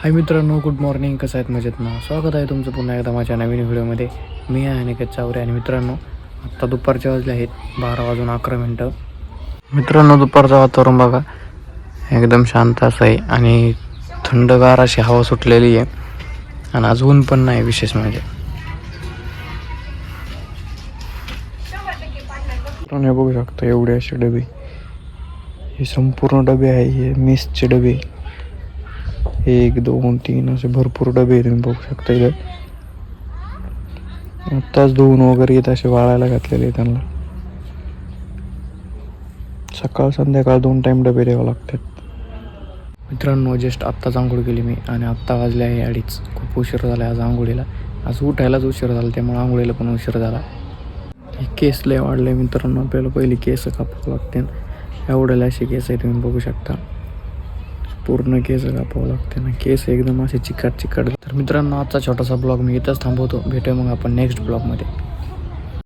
हाय मित्रांनो, good morning. कसं आहेत? मजेत ना? स्वागत आहे तुमचं पुन्हा एकदा माझ्या नवीन व्हिडिओमध्ये. मी आहे अनिकेत चावरे आणि मित्रांनो, आत्ता दुपारचे वाजले आहेत 12:11. मित्रांनो, दुपारचं वातावरण बघा, एकदम शांत असं आहे आणि थंडगार अशी हवा सुटलेली आहे आणि आज ऊन पण नाही विशेष म्हणजे. हे बघू शकता एवढे असे डबे, हे संपूर्ण डबे आहे, हे मेसचे डबे. 1 2 3 असे भरपूर डबे तुम्ही बघू शकता. इथे आत्ताच धुवून वगैरे येत असे वाळायला घातलेले त्यांना. सकाळ संध्याकाळ 2 टाईम डबे द्यावे लागतात. मित्रांनो, जस्ट आत्ताच आंघोळ केली मी आणि आत्ता वाजले आहे 2:30. खूप उशीर झाला आज आंघोळीला. आज उठायलाच उशीर झाला, त्यामुळे आंघोळीला पण उशीर झाला. हे केस लय वाढले मित्रांनो, आपल्याला पहिली केस कापावं लागते. एवढ्याला असे केस आहे तुम्ही बघू शकता, पूर्ण केस कापावं लागते ना. केस एकदम असे चिकट. तर मित्रांनो, आजचा छोटासा ब्लॉग मी इथंच थांबवतो. भेटूया मग आपण नेक्स्ट ब्लॉगमध्ये.